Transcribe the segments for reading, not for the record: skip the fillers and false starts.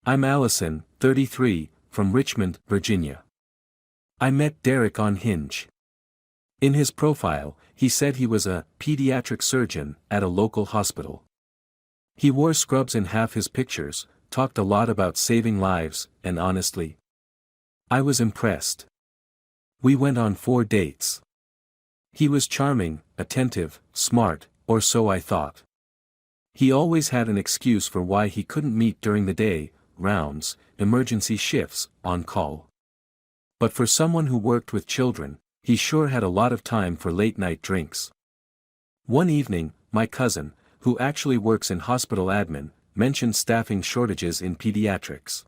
I'm Allison, 33, from Richmond, Virginia. I met Derek on Hinge. In his profile, he said he was a pediatric surgeon at a local hospital. He wore scrubs in half his pictures, talked a lot about saving lives, and honestly, I was impressed. We went on 4 dates. He was charming, attentive, smart, or so I thought. He always had an excuse for why he couldn't meet during the day: rounds, emergency shifts, on call. But for someone who worked with children, he sure had a lot of time for late-night drinks. One evening, my cousin, who actually works in hospital admin, mentioned staffing shortages in pediatrics.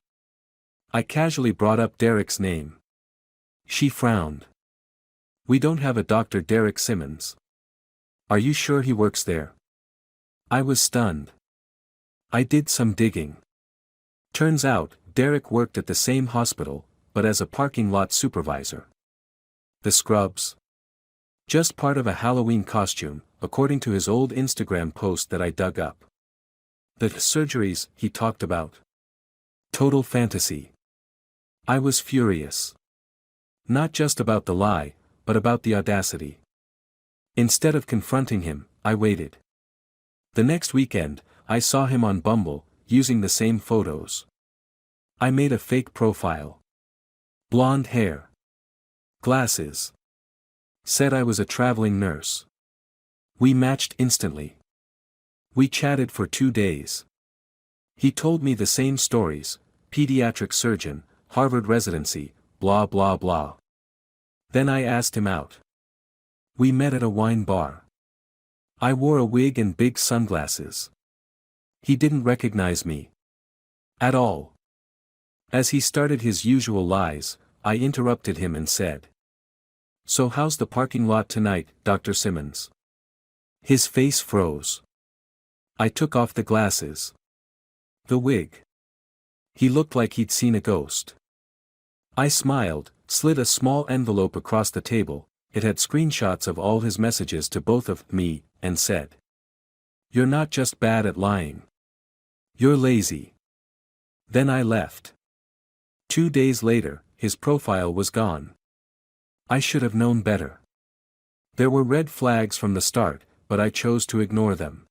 I casually brought up Derek's name. She frowned. "We don't have a Dr. Derek Simmons." "Are you sure he works there?" I was stunned. I did some digging. Turns out, Derek worked at the same hospital, but as a parking lot supervisor. The scrubs? Just part of a Halloween costume, according to his old Instagram post that I dug up. The surgeries he talked about? Total fantasy. I was furious. Not just about the lie, but about the audacity. Instead of confronting him, I waited. The next weekend, I saw him on Bumble, using the same photos. I made a fake profile. Blonde hair. Glasses. Said I was a traveling nurse. We matched instantly. We chatted for 2 days. He told me the same stories: pediatric surgeon, Harvard residency, blah blah blah. Then I asked him out. We met at a wine bar. I wore a wig and big sunglasses. He didn't recognize me. At all. As he started his usual lies, I interrupted him and said, "So how's the parking lot tonight, Dr. Simmons?" His face froze. I took off the glasses. The wig. He looked like he'd seen a ghost. I smiled, slid a small envelope across the table. It had screenshots of all his messages to both of me, and said, "You're not just bad at lying. You're lazy." Then I left. 2 days later, his profile was gone. I should have known better. There were red flags from the start, but I chose to ignore them.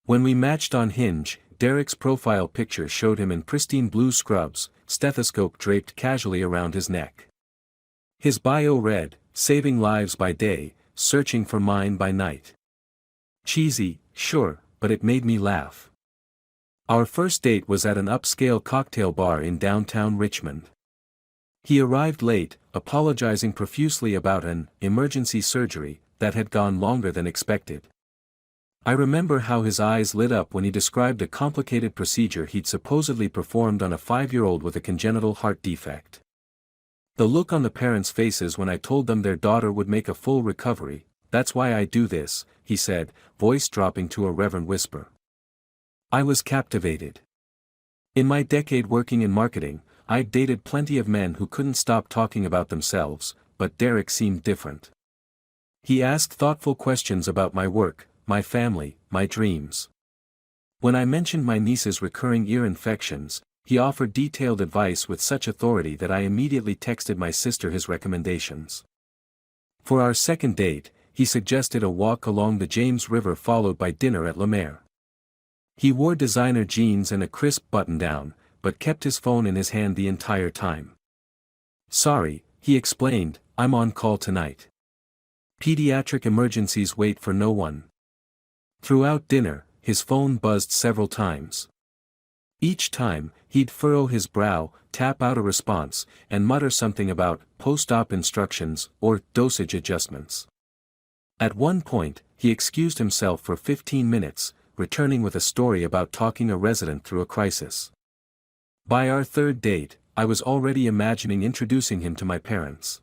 When we matched on Hinge, Derek's profile picture showed him in pristine blue scrubs, stethoscope draped casually around his neck. His bio read, "Saving lives by day, searching for mine by night." Cheesy, sure, but it made me laugh. Our first date was at an upscale cocktail bar in downtown Richmond. He arrived late, apologizing profusely about an emergency surgery that had gone longer than expected. I remember how his eyes lit up when he described a complicated procedure he'd supposedly performed on a 5-year-old with a congenital heart defect. The look on the parents' faces when I told them their daughter would make a full recovery. "That's why I do this," he said, voice dropping to a reverent whisper. I was captivated. In my decade working in marketing, I'd dated plenty of men who couldn't stop talking about themselves, but Derek seemed different. He asked thoughtful questions about my work, my family, my dreams. When I mentioned my niece's recurring ear infections, he offered detailed advice with such authority that I immediately texted my sister his recommendations. For our second date, he suggested a walk along the James River followed by dinner at La Mer. He wore designer jeans and a crisp button-down, but kept his phone in his hand the entire time. "Sorry," he explained, "I'm on call tonight. Pediatric emergencies wait for no one." Throughout dinner, his phone buzzed several times. Each time, he'd furrow his brow, tap out a response, and mutter something about post-op instructions or dosage adjustments. At one point, he excused himself for 15 minutes, returning with a story about talking a resident through a crisis. By our third date, I was already imagining introducing him to my parents.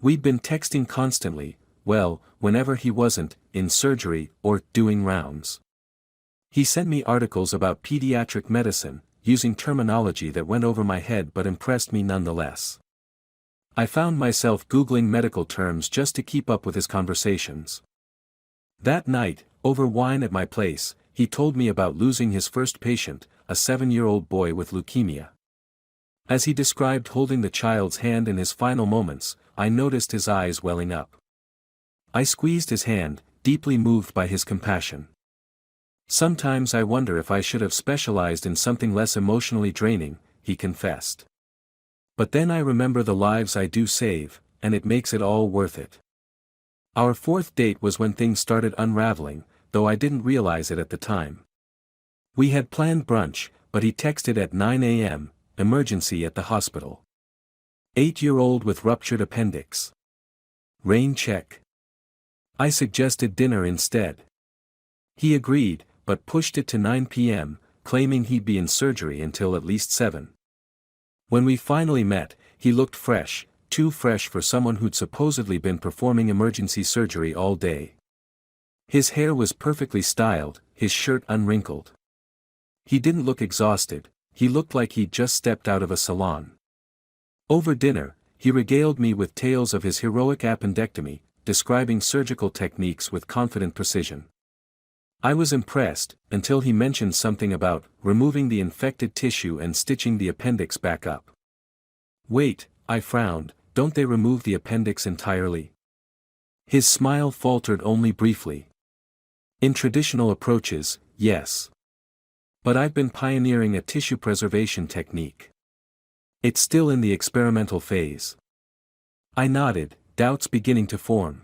We'd been texting constantly, well, whenever he wasn't in surgery or doing rounds. He sent me articles about pediatric medicine, using terminology that went over my head but impressed me nonetheless. I found myself Googling medical terms just to keep up with his conversations. That night, over wine at my place, he told me about losing his first patient, a 7-year-old boy with leukemia. As he described holding the child's hand in his final moments, I noticed his eyes welling up. I squeezed his hand, deeply moved by his compassion. Sometimes I wonder if I should have specialized in something less emotionally draining, he confessed. But then I remember the lives I do save, and it makes it all worth it. Our fourth date was when things started unraveling, though I didn't realize it at the time. We had planned brunch, but he texted at 9 a.m., emergency at the hospital. 8-year-old with ruptured appendix. Rain check. I suggested dinner instead. He agreed, but pushed it to 9 p.m., claiming he'd be in surgery until at least 7. When we finally met, he looked fresh, too fresh for someone who'd supposedly been performing emergency surgery all day. His hair was perfectly styled, his shirt unwrinkled. He didn't look exhausted, he looked like he'd just stepped out of a salon. Over dinner, he regaled me with tales of his heroic appendectomy, describing surgical techniques with confident precision. I was impressed, until he mentioned something about removing the infected tissue and stitching the appendix back up. Wait, I frowned, don't they remove the appendix entirely? His smile faltered only briefly. In traditional approaches, yes. But I've been pioneering a tissue preservation technique. It's still in the experimental phase. I nodded, doubts beginning to form.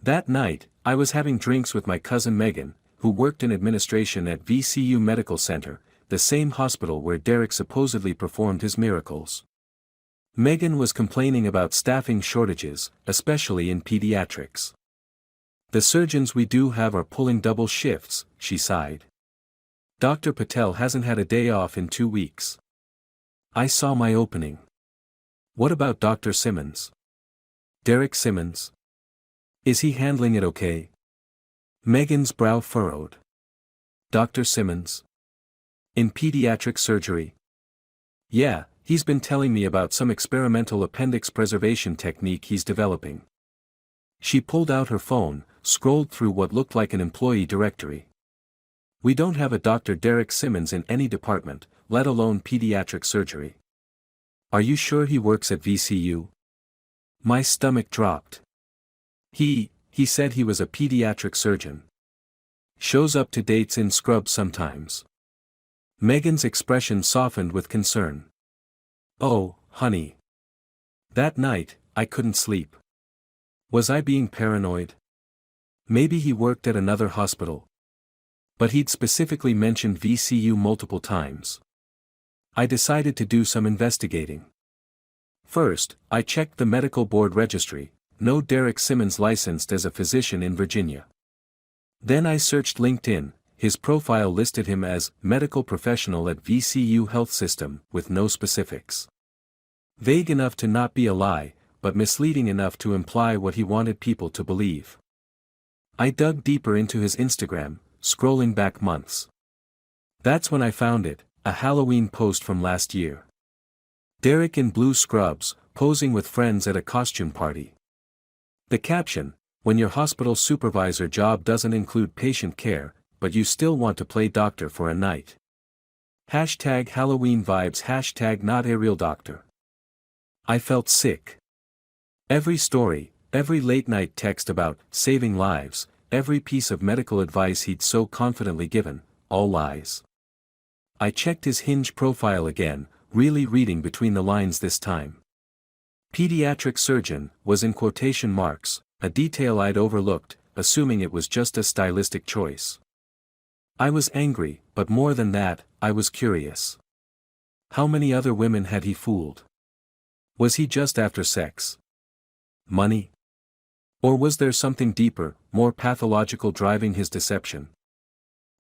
That night, I was having drinks with my cousin Megan, who worked in administration at VCU Medical Center, the same hospital where Derek supposedly performed his miracles. Megan was complaining about staffing shortages, especially in pediatrics. The surgeons we do have are pulling double shifts, she sighed. Dr. Patel hasn't had a day off in 2 weeks. I saw my opening. What about Dr. Simmons? Derek Simmons? Is he handling it okay? Megan's brow furrowed. Dr. Simmons? In pediatric surgery? Yeah, he's been telling me about some experimental appendix preservation technique he's developing. She pulled out her phone, scrolled through what looked like an employee directory. We don't have a Dr. Derek Simmons in any department, let alone pediatric surgery. Are you sure he works at VCU? My stomach dropped. He said he was a pediatric surgeon. Shows up to dates in scrubs sometimes. Megan's expression softened with concern. Oh, honey. That night, I couldn't sleep. Was I being paranoid? Maybe he worked at another hospital. But he'd specifically mentioned VCU multiple times. I decided to do some investigating. First, I checked the medical board registry. No Derek Simmons licensed as a physician in Virginia. Then I searched LinkedIn, his profile listed him as medical professional at VCU Health System, with no specifics. Vague enough to not be a lie, but misleading enough to imply what he wanted people to believe. I dug deeper into his Instagram, scrolling back months. That's when I found it, a Halloween post from last year. Derek in blue scrubs, posing with friends at a costume party. The caption, when your hospital supervisor job doesn't include patient care, but you still want to play doctor for a night. Hashtag Halloween vibes, hashtag not a real doctor. I felt sick. Every story, every late night text about saving lives, every piece of medical advice he'd so confidently given, all lies. I checked his Hinge profile again, really reading between the lines this time. Pediatric surgeon was in quotation marks, a detail I'd overlooked, assuming it was just a stylistic choice. I was angry, but more than that, I was curious. How many other women had he fooled? Was he just after sex? Money? Or was there something deeper, more pathological driving his deception?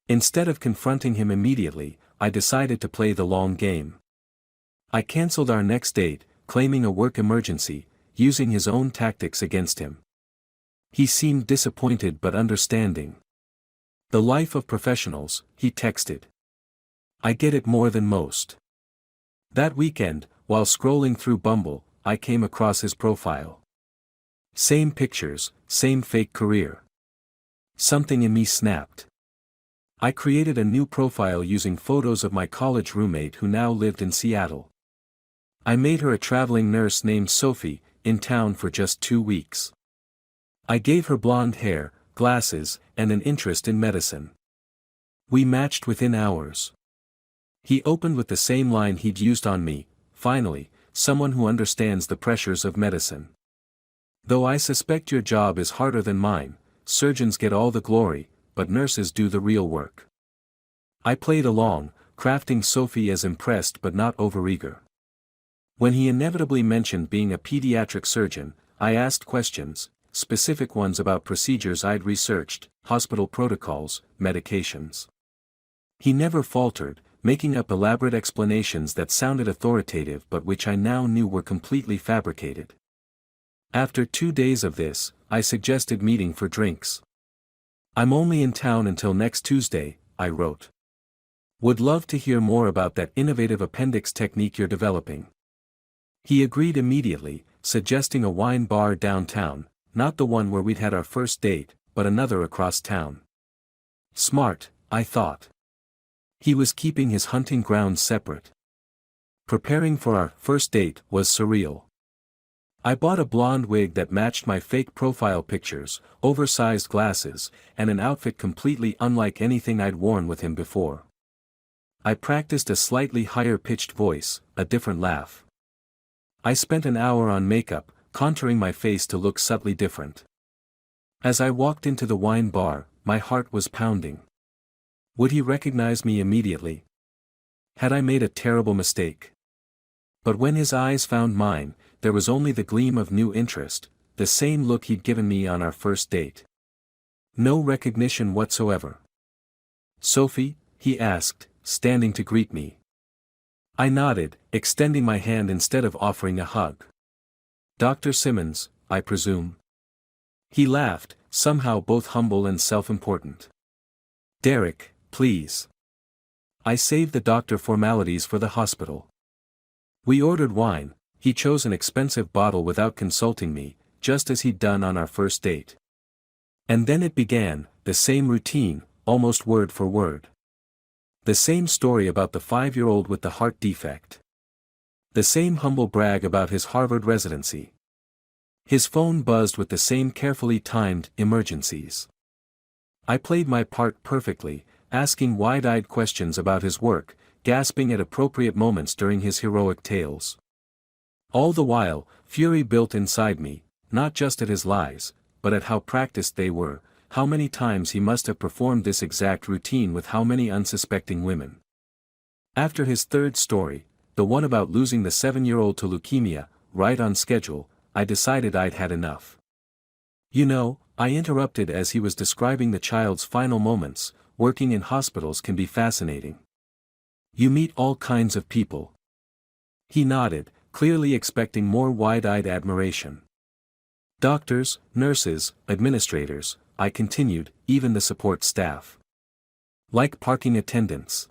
Instead of confronting him immediately, I decided to play the long game. I cancelled our next date, claiming a work emergency, using his own tactics against him. He seemed disappointed but understanding. The life of professionals, he texted. I get it more than most. That weekend, while scrolling through Bumble, I came across his profile. Same pictures, same fake career. Something in me snapped. I created a new profile using photos of my college roommate who now lived in Seattle. I made her a traveling nurse named Sophie, in town for just 2 weeks. I gave her blonde hair, glasses, and an interest in medicine. We matched within hours. He opened with the same line he'd used on me: "Finally, someone who understands the pressures of medicine. Though I suspect your job is harder than mine, surgeons get all the glory, but nurses do the real work." I played along, crafting Sophie as impressed but not overeager. When he inevitably mentioned being a pediatric surgeon, I asked questions, specific ones about procedures I'd researched, hospital protocols, medications. He never faltered, making up elaborate explanations that sounded authoritative but which I now knew were completely fabricated. After 2 days of this, I suggested meeting for drinks. "I'm only in town until next Tuesday," I wrote. "Would love to hear more about that innovative appendix technique you're developing." He agreed immediately, suggesting a wine bar downtown, not the one where we'd had our first date, but another across town. Smart, I thought. He was keeping his hunting grounds separate. Preparing for our first date was surreal. I bought a blonde wig that matched my fake profile pictures, oversized glasses, and an outfit completely unlike anything I'd worn with him before. I practiced a slightly higher-pitched voice, a different laugh. I spent an hour on makeup, contouring my face to look subtly different. As I walked into the wine bar, my heart was pounding. Would he recognize me immediately? Had I made a terrible mistake? But when his eyes found mine, there was only the gleam of new interest, the same look he'd given me on our first date. No recognition whatsoever. "Sophie?" he asked, standing to greet me. I nodded, extending my hand instead of offering a hug. "Dr. Simmons, I presume?" He laughed, somehow both humble and self-important. "Derek, please." I saved the doctor formalities for the hospital. We ordered wine. He chose an expensive bottle without consulting me, just as he'd done on our first date. And then it began, the same routine, almost word for word. The same story about the 5-year-old with the heart defect. The same humble brag about his Harvard residency. His phone buzzed with the same carefully timed emergencies. I played my part perfectly, asking wide-eyed questions about his work, gasping at appropriate moments during his heroic tales. All the while, fury built inside me, not just at his lies, but at how practiced they were, how many times he must have performed this exact routine with how many unsuspecting women. After his third story, the one about losing the 7-year-old to leukemia, right on schedule, I decided I'd had enough. "You know," I interrupted as he was describing the child's final moments, "working in hospitals can be fascinating. You meet all kinds of people." He nodded, clearly expecting more wide-eyed admiration. "Doctors, nurses, administrators," I continued, "even the support staff. Like parking attendants."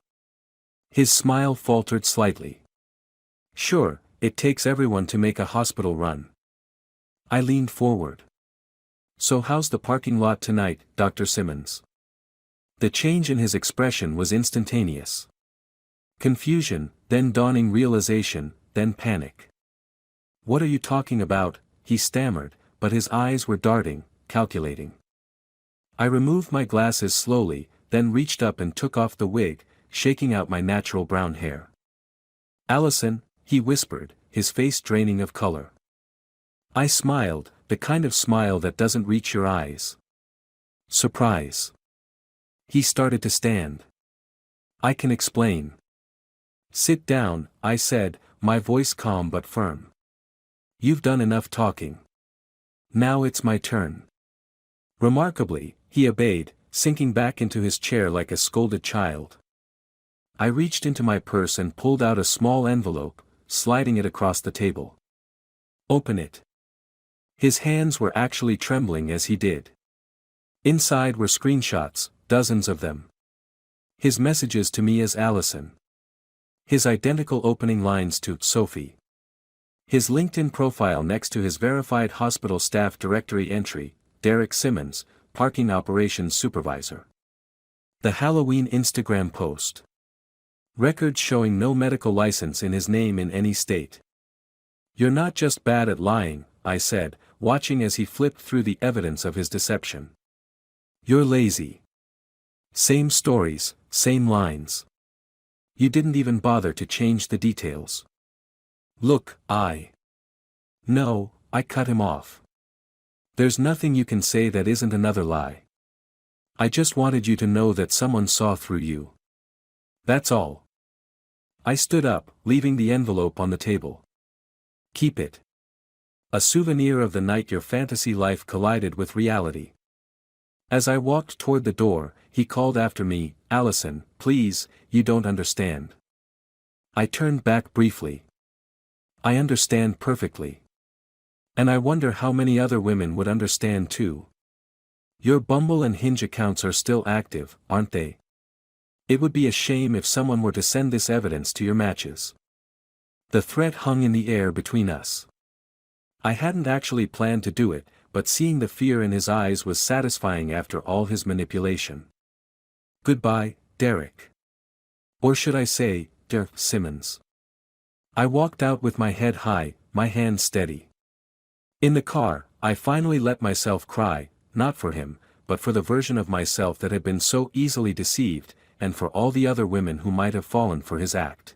His smile faltered slightly. "Sure, it takes everyone to make a hospital run." I leaned forward. "So how's the parking lot tonight, Dr. Simmons?" The change in his expression was instantaneous. Confusion, then dawning realization, then panic. "What are you talking about?" he stammered, but his eyes were darting, calculating. I removed my glasses slowly, then reached up and took off the wig, shaking out my natural brown hair. "Allison," he whispered, his face draining of color. I smiled, the kind of smile that doesn't reach your eyes. "Surprise." He started to stand. "I can explain." "Sit down," I said, my voice calm but firm. "You've done enough talking. Now it's my turn." Remarkably, he obeyed, sinking back into his chair like a scolded child. I reached into my purse and pulled out a small envelope, sliding it across the table. "Open it." His hands were actually trembling as he did. Inside were screenshots, dozens of them. His messages to me as Allison. His identical opening lines to Sophie. His LinkedIn profile next to his verified hospital staff directory entry, Derek Simmons, Parking Operations Supervisor. The Halloween Instagram post. Records showing no medical license in his name in any state. You're not just bad at lying, I said, watching as he flipped through the evidence of his deception. You're lazy. Same stories, same lines. You didn't even bother to change the details. Look, No, I cut him off. There's nothing you can say that isn't another lie. I just wanted you to know that someone saw through you. That's all. I stood up, leaving the envelope on the table. Keep it. A souvenir of the night your fantasy life collided with reality. As I walked toward the door, he called after me, Allison, please, you don't understand. I turned back briefly. I understand perfectly. And I wonder how many other women would understand too. Your Bumble and Hinge accounts are still active, aren't they? It would be a shame if someone were to send this evidence to your matches. The threat hung in the air between us. I hadn't actually planned to do it, but seeing the fear in his eyes was satisfying after all his manipulation. Goodbye, Derek. Or should I say, Derek Simmons. I walked out with my head high, my hands steady. In the car, I finally let myself cry, not for him, but for the version of myself that had been so easily deceived, and for all the other women who might have fallen for his act.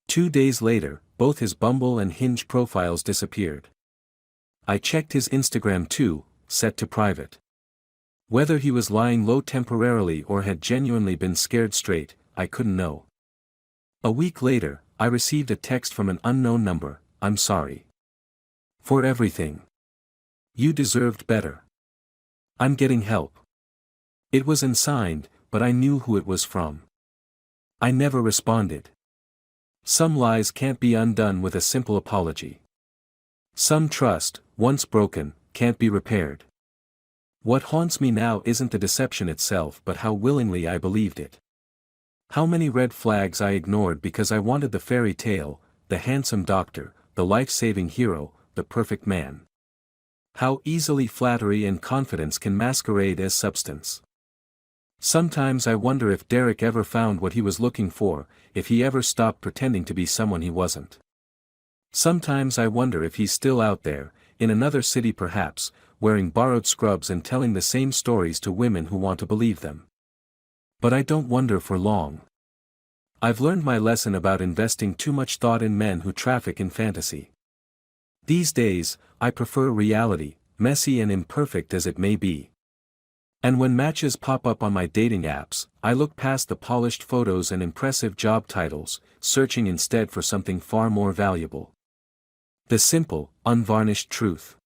2 days later, both his Bumble and Hinge profiles disappeared. I checked his Instagram too, set to private. Whether he was lying low temporarily or had genuinely been scared straight, I couldn't know. A week later, I received a text from an unknown number, I'm sorry. For everything. You deserved better. I'm getting help. It was unsigned, but I knew who it was from. I never responded. Some lies can't be undone with a simple apology. Some trust, once broken, can't be repaired. What haunts me now isn't the deception itself but how willingly I believed it. How many red flags I ignored because I wanted the fairy tale, the handsome doctor, the life-saving hero, the perfect man. How easily flattery and confidence can masquerade as substance. Sometimes I wonder if Derek ever found what he was looking for, if he ever stopped pretending to be someone he wasn't. Sometimes I wonder if he's still out there, in another city perhaps, wearing borrowed scrubs and telling the same stories to women who want to believe them. But I don't wonder for long. I've learned my lesson about investing too much thought in men who traffic in fantasy. These days, I prefer reality, messy and imperfect as it may be. And when matches pop up on my dating apps, I look past the polished photos and impressive job titles, searching instead for something far more valuable. The simple, unvarnished truth.